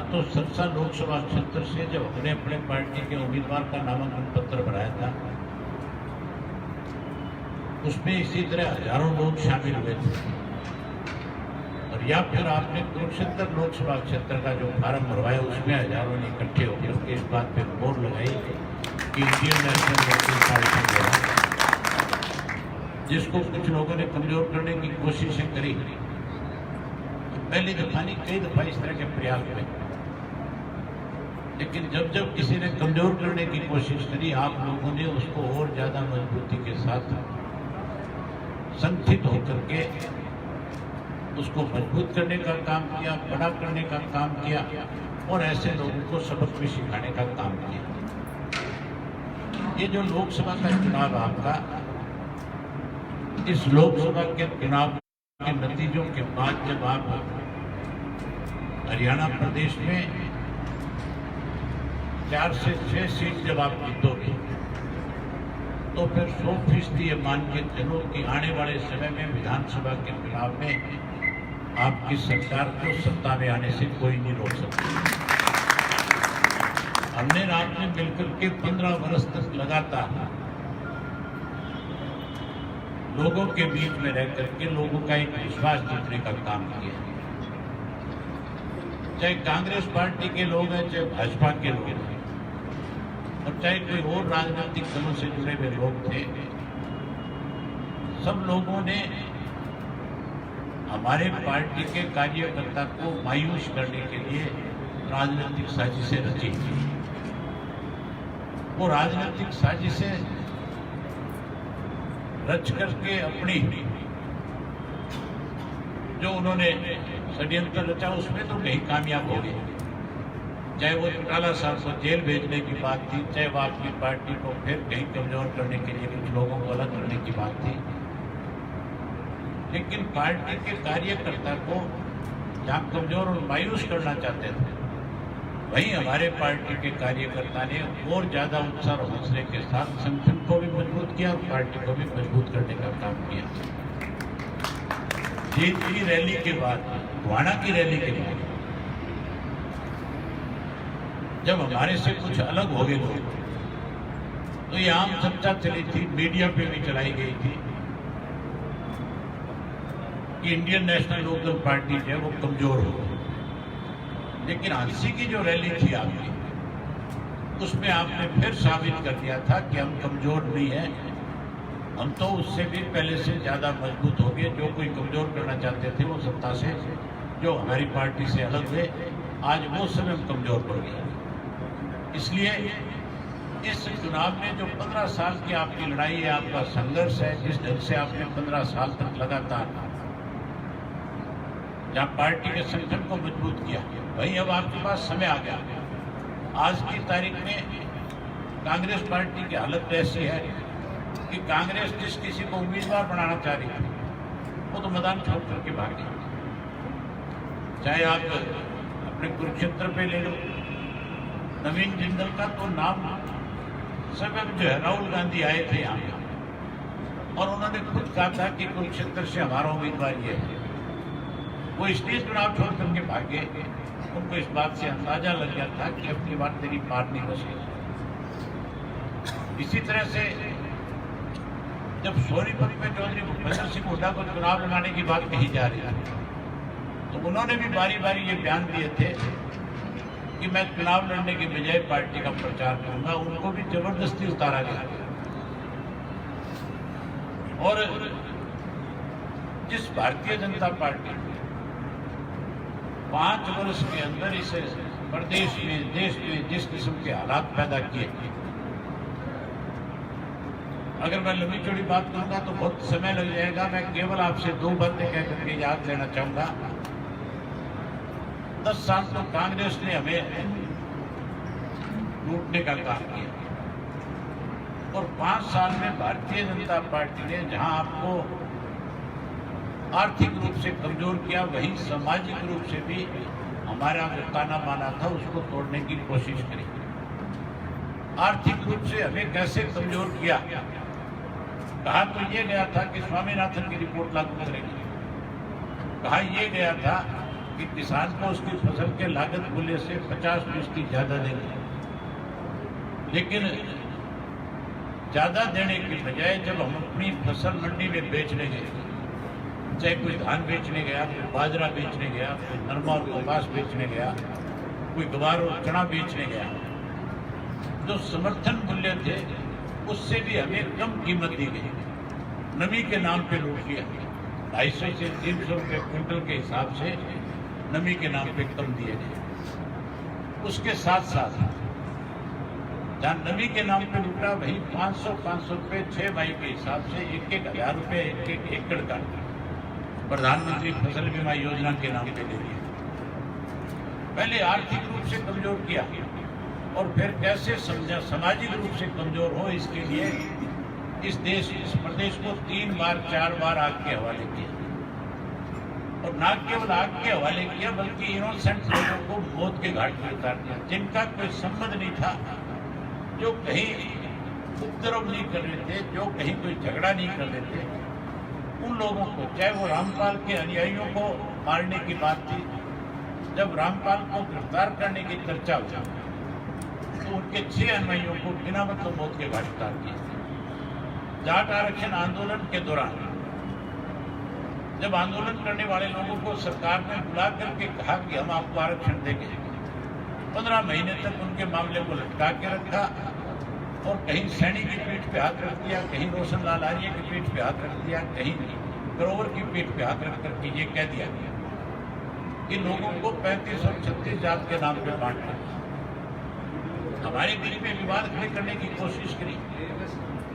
तो सरसा लोकसभा क्षेत्र से जब हमने अपने पार्टी के उम्मीदवार का नामांकन पत्र भराया था, उसमें इसी तरह हजारों लोग शामिल हुए थे। और या फिर आपने कुरुक्षेत्र लोकसभा क्षेत्र का जो फार्म भरवाया उसमें हजारों ने इकट्ठे होकर इस बात पे बोर्ड लगाई कि इंडियन नेशनल लोकल पार्टी है, जिसको कुछ लोगों ने कमजोर करने की कोशिशें करी। पहली दफा नहीं, कई दफा इस तरह के प्रयास हुए, लेकिन जब जब किसी ने कमजोर करने की कोशिश करी, आप लोगों ने उसको और ज्यादा मजबूती के साथ संगठित होकर के उसको मजबूत करने का काम किया, बड़ा करने का काम किया और ऐसे लोगों को सबक भी सिखाने का काम किया। ये जो लोकसभा का चुनाव आपका, इस लोकसभा के चुनाव के नतीजों के बाद जब आप हरियाणा प्रदेश में 4 से 6 सीट जब आप जीतोगे, तो फिर 100% ये मान के चलो कि आने वाले समय में विधानसभा के चुनाव में आपकी सरकार को सत्ता में आने से कोई नहीं रोक सकता। हमने रात में मिलकर के 15 वर्ष तक लगातार लोगों के बीच में रह करके लोगों का एक विश्वास जीतने का काम किया। चाहे कांग्रेस पार्टी के लोग हैं, चाहे भाजपा के लोग हैं, और चाहे कोई और राजनीतिक दलों से जुड़े हुए लोग थे, सब लोगों ने हमारे पार्टी के कार्यकर्ता को मायूस करने के लिए राजनीतिक साजिशें रची। वो राजनीतिक साजिशें रच करके अपनी जो उन्होंने षड्यंत्र रचा उसमें तो कहीं कामयाब हो गए। चाहे वो चौटाला साहब को जेल भेजने की बात थी, चाहे वो आपकी पार्टी को फिर कहीं कमजोर करने के लिए कुछ लोगों को अलग करने की बात थी, लेकिन पार्टी के कार्यकर्ता को जहाँ कमजोर और मायूस करना चाहते थे, वहीं हमारे पार्टी के कार्यकर्ता ने और ज्यादा उत्साह और हौसले के साथ संगठन को भी मजबूत किया और पार्टी को भी मजबूत करने का काम किया। जीत की रैली के बाद, गुहाना की रैली के बाद, जब हमारे से कुछ अलग हो गए लोग, तो ये आम चर्चा चली थी, मीडिया पे भी चलाई गई थी कि इंडियन नेशनल लोकल पार्टी जो है वो कमजोर हो गई। लेकिन आंसी की जो रैली थी आपकी, उसमें आपने फिर साबित कर दिया था कि हम कमजोर नहीं है, हम तो उससे भी पहले से ज्यादा मजबूत हो गए। जो कोई कमजोर करना चाहते थे वो सत्ता से, जो हमारी पार्टी से अलग हुए, आज वो समय हम कमजोर पड़ गए। इसलिए इस चुनाव में जो 15 साल की आपकी लड़ाई है, आपका संघर्ष है, जिस ढंग से आपने 15 साल तक लगातार जहाँ पार्टी के संगठन को मजबूत किया, वही अब आपके पास समय आ गया। आज की तारीख में कांग्रेस पार्टी की हालत ऐसी है कि कांग्रेस जिस किसी को उम्मीदवार बनाना चाह रही है, वो तो मैदान छोड़ करके भाग गई। चाहे आप अपने कुरुक्षेत्र पे ले लो, नवीन जिंदल का तो नाम सब जो है, राहुल गांधी आए थे यहाँ और उन्होंने खुद कहा था कि कुरुक्षेत्र से हमारा उम्मीदवार ये है। वो इसलिए चुनाव छोड़ करके भागे, उनको इस बात से अंदाजा लग गया था कि अपनी बात तेरी पार नहीं बचेगी। इसी तरह से जब सोनीपत में चौधरी भूपेंद्र सिंह हुड्डा को चुनाव लड़ाने की बात कही जा रही है, तो उन्होंने भी बारी बारी ये बयान दिए थे कि मैं चुनाव लड़ने के बजाय पार्टी का प्रचार करूंगा। उनको भी जबरदस्ती उतारा गया। और जिस भारतीय जनता पार्टी 5 वर्ष के अंदर इस प्रदेश में, देश में जिस किस्म के हालात पैदा किए, अगर मैं लंबी चौड़ी बात करूंगा तो बहुत समय लग जाएगा। मैं केवल आपसे 2 बातें कह करके याद लेना चाहूंगा। 10 साल तो कांग्रेस ने हमें लूटने का काम किया और 5 साल में भारतीय जनता पार्टी ने जहां आपको आर्थिक रूप से कमजोर किया, वहीं सामाजिक रूप से भी हमारा जो ताना माना था उसको तोड़ने की कोशिश करी। आर्थिक रूप से हमें कैसे कमजोर किया? कहा तो ये गया था कि स्वामीनाथन की रिपोर्ट लागू करेंगे, कहा यह गया था कि किसान को उसकी फसल के लागत मूल्य से 50% ज्यादा देंगे, लेकिन ज्यादा देने की बजाय जब हम अपनी फसल मंडी में बेचने गए, चाहे कोई धान बेचने गया, कोई बाजरा बेचने गया, कोई नरमा और कपास बेचने गया, कोई गवार और चना बेचने गया, जो समर्थन मूल्य थे उससे भी हमें कम कीमत दी गई। नमी के नाम पे लूट लिया, 250 से 300 रुपये क्विंटल के हिसाब से नमी के नाम पे कम दिए गए। उसके साथ साथ जहाँ नमी के नाम पे लूटा वही 500 रुपये 6 भाई के हिसाब से 1,000 रुपये 1 एकड़ का प्रधानमंत्री फसल बीमा योजना के नाम पे ले लिया। पहले आर्थिक रूप से कमजोर किया और फिर कैसे समझा सामाजिक रूप से कमजोर हो, इसके लिए इस प्रदेश को 3 बार 4 बार आग के हवाले किया, और न केवल आग के हवाले किया बल्कि इनोसेंट लोगों को मौत के घाट पर उतार दिया, जिनका कोई संबंध नहीं था, जो कहीं उपद्रव नहीं कर रहे थे, जो कहीं कोई झगड़ा नहीं कर रहे थे, उन लोगों को, चाहे वो रामपाल के अनुयायियों को मारने की बात थी, जब रामपाल को गिरफ्तार करने की चर्चा हुई तो उनके 6 अनुयायियों को बिना मतलब मौत के घाट उतार दिया। जाट आरक्षण आंदोलन के दौरान जब आंदोलन करने वाले लोगों को सरकार ने बुला करके कहा कि हम आपको आरक्षण देंगे, 15 महीने तक उनके मामले को लटका के रखा और कहीं सैनी की पीठ पे हाथ रख दिया, कहीं रोशन लाल आर्य की पीठ पे हाथ रख दिया, कहीं ग्रोवर की पीठ पे हाथ रख करके ये कह दिया कि लोगों को 35 और 36 जात के नाम पे बांटना। हमारे बीच में विवाद खड़े करने की कोशिश करी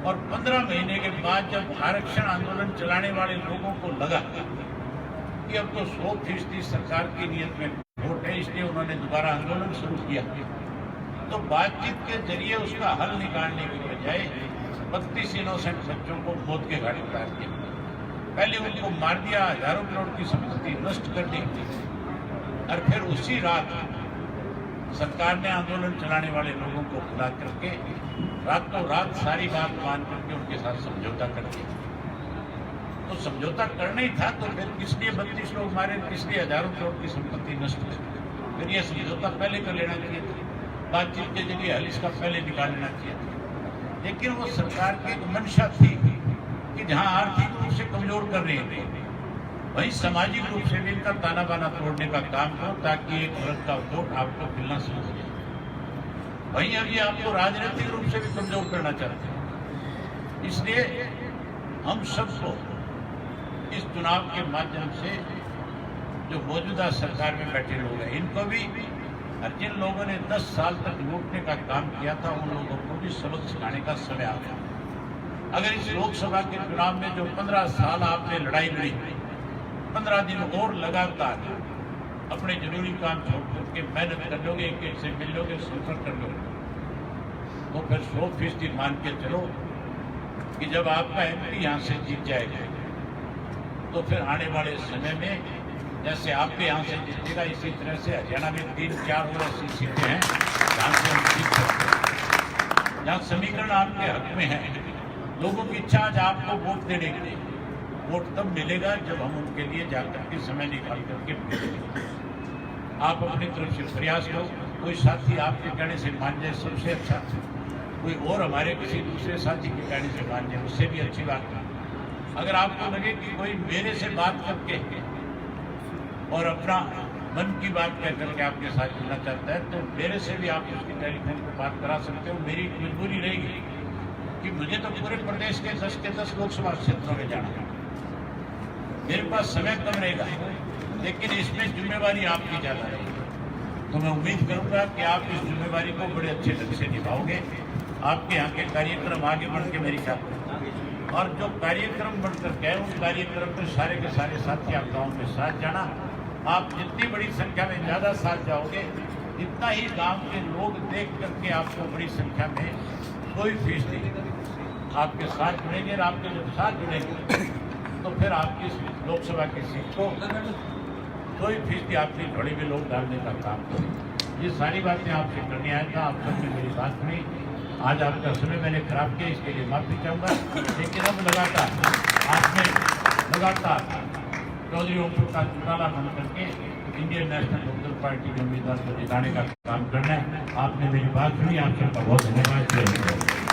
और 15 महीने के बाद जब आरक्षण आंदोलन चलाने वाले लोगों को लगा कि अब तो 100% सरकार की नीयत में वोट है, इसलिए उन्होंने दोबारा आंदोलन शुरू किया, तो बातचीत के जरिए उसका हल निकालने की बजाय 32 इनोसेंट बच्चों को मौत के घाट उतार दिया। पहले उनको मार दिया, हजारों करोड़ की संपत्ति नष्ट कर दी, और फिर उसी रात सरकार ने आंदोलन चलाने वाले लोगों को बुला करके रातों रात सारी बात मान करके उनके साथ समझौता कर दिया। तो समझौता करना ही था तो फिर किस लिए 32 लोग मारे, किस लिए हजारों करोड़ की संपत्ति नष्ट कर? फिर यह समझौता पहले कर लेना चाहिए था, बातचीत के जरिए हल इसका पहले निकाल लेना चाहिए था। लेकिन वो सरकार की एक मंशा थी कि जहां आर्थिक रूप से कमजोर कर रहे थे वहीं सामाजिक रूप से भी इनका ताना बाना तोड़ने का काम करो ताकि एक वर्ग का वोट आपको मिलना शुरू हो जाए। वहीं अब ये आपको राजनीतिक रूप से भी कमजोर करना चाहते हैं। इसलिए हम सबको इस चुनाव के माध्यम से जो मौजूदा सरकार में बैठे लोग हैं, इनको भी, और जिन लोगों ने 10 साल तक लूटने का काम किया था, उन लोगों को भी सबक सिखाने का समय आ गया। अगर इस लोकसभा के चुनाव में जो 15 साल आपने लड़ाई लड़ी, 15 दिन और लगातार अपने जरूरी काम छोड़ करके मेहनत कर लोगे, एक से मिल लोगे, सफर कर लोगे, तो फिर 100% मान के चलो कि जब आपका MP यहाँ से जीत जाएगा तो फिर आने वाले समय में जैसे आपके यहाँ से जीतेगा, इसी तरह से हरियाणा में 3-4 और ऐसी सीटें हैं जहाँ से हम जीत सकते हैं, जहाँ समीकरण आपके हक में है। लोगों की इच्छा आज आपको वोट देने के लिए, वोट तब मिलेगा जब हम उनके लिए जाकर के समय निकाल करके भेजेंगे। आप अपनी तरफ से प्रयास करो, कोई साथी आपके कहने से मान जाए सबसे अच्छा, कोई और हमारे किसी दूसरे साथी के कहने से मान जाए उससे भी अच्छी बात है। अगर आपको लगे कि कोई मेरे से बात करके और अपना मन की बात कह करके आपके साथ जुड़ना चाहता है तो मेरे से भी आप उसकी टेलीफोन पर बात करा सकते हो। मेरी मजबूरी रहेगी कि मुझे तो पूरे प्रदेश के 10 के 10 लोकसभा क्षेत्रों में जाना है, मेरे पास समय कम रहेगा, लेकिन इसमें जिम्मेवारी आपकी ज़्यादा रहेगी। तो मैं उम्मीद करूंगा कि आप इस जिम्मेवारी को बड़े अच्छे ढंग से निभाओगे। आपके यहाँ के कार्यक्रम आगे बढ़ के मेरी ख्याल और जो कार्यक्रम बढ़कर गए उस कार्यक्रम में सारे के सारे साथी आप गाँव के साथ जाना। आप जितनी बड़ी संख्या में ज़्यादा साथ जाओगे इतना ही गांव के लोग देख करके आपको बड़ी संख्या में कोई फीस नहीं आपके साथ जुड़ेंगे। और आपके जब साथ जुड़ेंगे तो फिर आपकी लोकसभा की सीट को 2% आपकी झोली में लोग डालने का काम करें। ये सारी बातें आपसे करने आया था, आप सबने मेरी बात सुनी। आज आपका समय मैंने खराब किया, इसके लिए माफी चाहूँगा। लेकिन अब लगातार आपने लगातार जो चौधरी ओम प्रकाश चौटाला बन करके इंडियन नेशनल लोकदल पार्टी के उम्मीदवार को जिताने का काम करना है। आपने मेरी बात सुनी, आप सबका बहुत धन्यवाद।